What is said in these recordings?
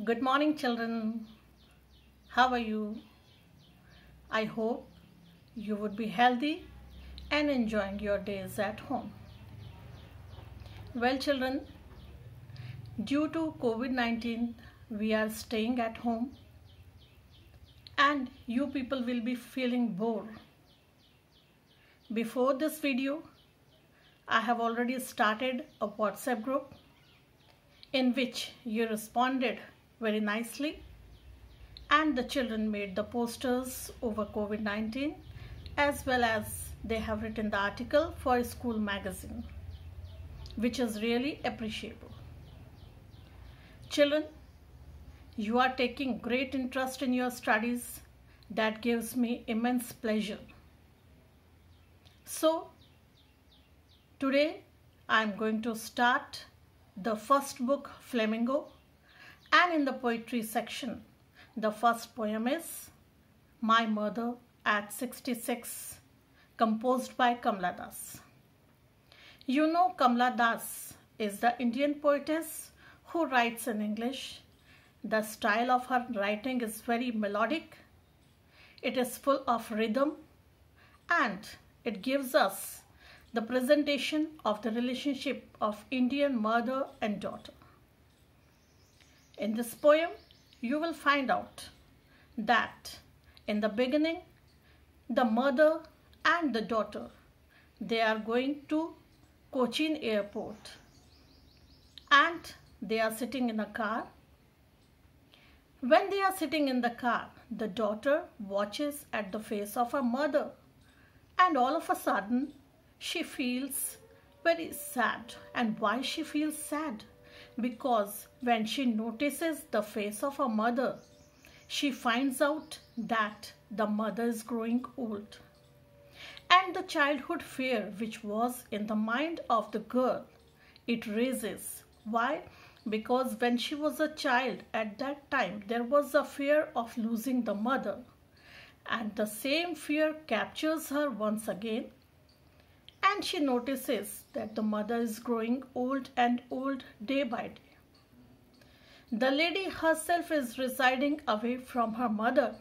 Good morning, children. How are you? I hope you would be healthy and enjoying your days at home. Well, children, due to COVID-19, we are staying at home and you people will be feeling bored. Before this video, I have already started a WhatsApp group in which you responded very nicely, and the children made the posters over COVID-19 as well as they have written the article for a school magazine, which is really appreciable. Children, you are taking great interest in your studies. That gives me immense pleasure. So, today I am going to start the first book, Flamingo, and in the poetry section, the first poem is My Mother at 66, composed by Kamala Das. You know, Kamala Das is the Indian poetess who writes in English. The style of her writing is very melodic. It is full of rhythm and it gives us the presentation of the relationship of Indian mother and daughter. In this poem, you will find out that in the beginning, the mother and the daughter, they are going to Cochin airport and they are sitting in a car. When they are sitting in the car, the daughter watches at the face of her mother and all of a sudden she feels very sad. And why she feels sad? Because when she notices the face of her mother, she finds out that the mother is growing old. And the childhood fear which was in the mind of the girl, it raises. Why? Because when she was a child at that time, there was a fear of losing the mother. And the same fear captures her once again. And she notices that the mother is growing old and old day by day. The lady herself is residing away from her mother.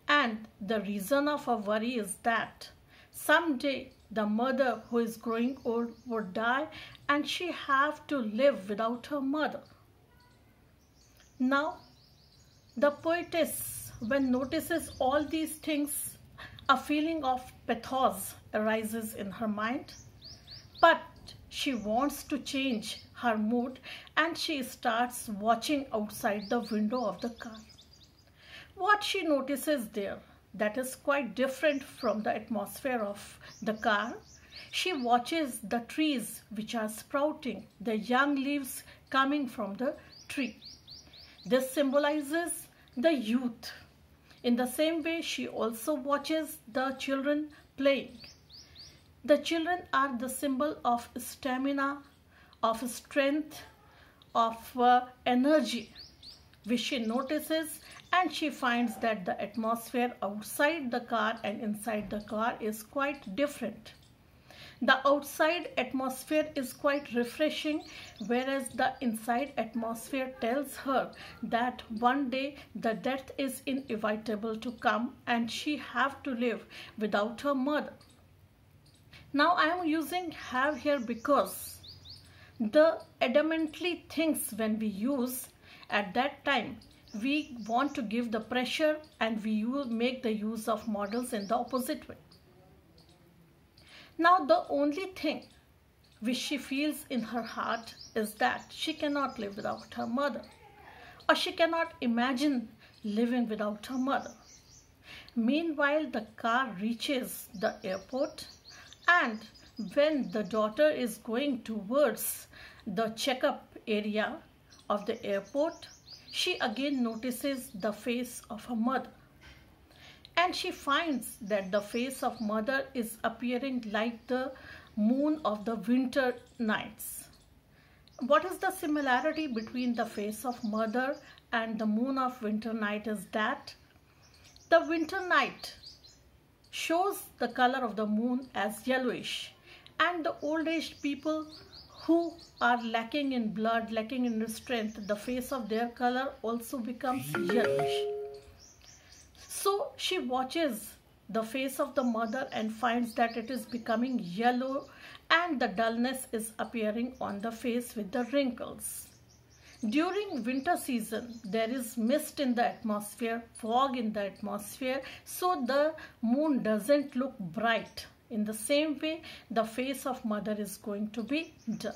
And the reason of her worry is that someday the mother who is growing old would die and she have to live without her mother. Now, the poetess, when notices all these things, a feeling of pathos arises in her mind, but she wants to change her mood and she starts watching outside the window of the car. What she notices there, that is quite different from the atmosphere of the car. She watches the trees which are sprouting, the young leaves coming from the tree. This symbolizes the youth. In the same way, she also watches the children playing. The children are the symbol of stamina, of strength, of energy, which she notices, and she finds that the atmosphere outside the car and inside the car is quite different. The outside atmosphere is quite refreshing, whereas the inside atmosphere tells her that one day the death is inevitable to come and she have to live without her mother. Now I am using have here because the adamantly things when we use at that time, we want to give the pressure and we make the use of models in the opposite way. Now the only thing which she feels in her heart is that she cannot live without her mother, or she cannot imagine living without her mother. Meanwhile, the car reaches the airport, and when the daughter is going towards the checkup area of the airport, she again notices the face of her mother. And she finds that the face of mother is appearing like the moon of the winter nights. What is the similarity between the face of mother and the moon of winter night is that the winter night shows the color of the moon as yellowish, and the old-aged people who are lacking in blood, lacking in strength, the face of their color also becomes yellowish. So she watches the face of the mother and finds that it is becoming yellow and the dullness is appearing on the face with the wrinkles. During winter season, there is mist in the atmosphere, fog in the atmosphere, so the moon doesn't look bright. In the same way, the face of mother is going to be dull.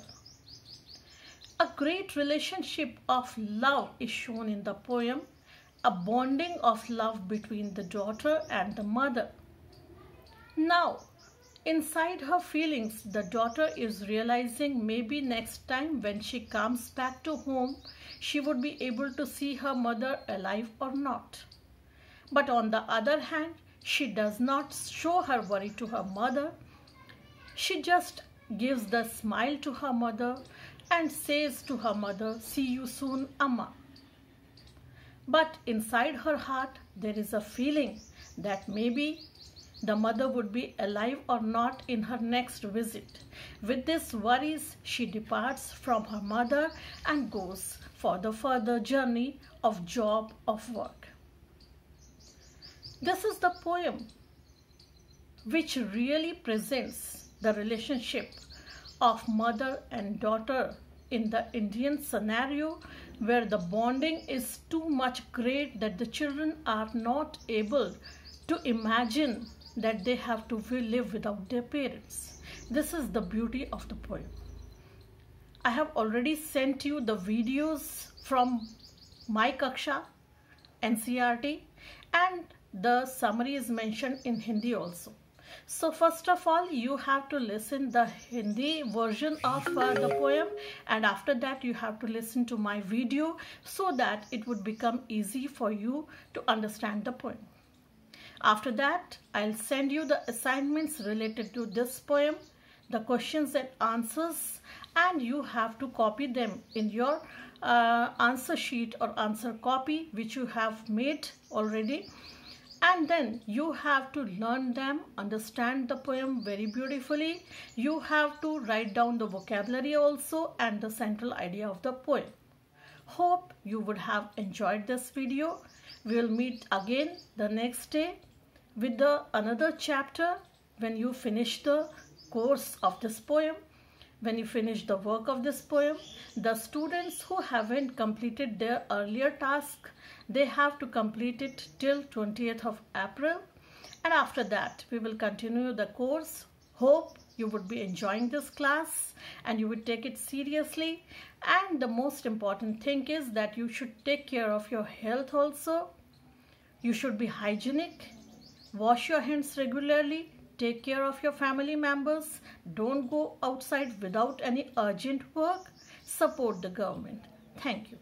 A great relationship of love is shown in the poem, a bonding of love between the daughter and the mother. Now, inside her feelings, the daughter is realizing maybe next time when she comes back to home, she would be able to see her mother alive or not. But on the other hand, she does not show her worry to her mother. She just gives the smile to her mother and says to her mother, "See you soon, Amma." But inside her heart, there is a feeling that maybe the mother would be alive or not in her next visit. With these worries, she departs from her mother and goes for the further journey of job, of work. This is the poem which really presents the relationship of mother and daughter in the Indian scenario, where the bonding is too much great that the children are not able to imagine that they have to live without their parents. This is the beauty of the poem. I have already sent you the videos from my Kaksha, NCERT, and the summary is mentioned in Hindi also. So first of all, you have to listen the Hindi version of the poem, and after that you have to listen to my video so that it would become easy for you to understand the poem. After that, I'll send you the assignments related to this poem, the questions and answers, and you have to copy them in your answer sheet or answer copy which you have made already. And then you have to learn them, understand the poem very beautifully. You have to write down the vocabulary also and the central idea of the poem. Hope you would have enjoyed this video. We will meet again the next day with another chapter when you finish the course of this poem, when you finish the work of this poem. The students who haven't completed their earlier task, they have to complete it till 20th of April. And after that, we will continue the course. Hope you would be enjoying this class and you would take it seriously. And the most important thing is that you should take care of your health also. You should be hygienic. Wash your hands regularly. Take care of your family members. Don't go outside without any urgent work. Support the government. Thank you.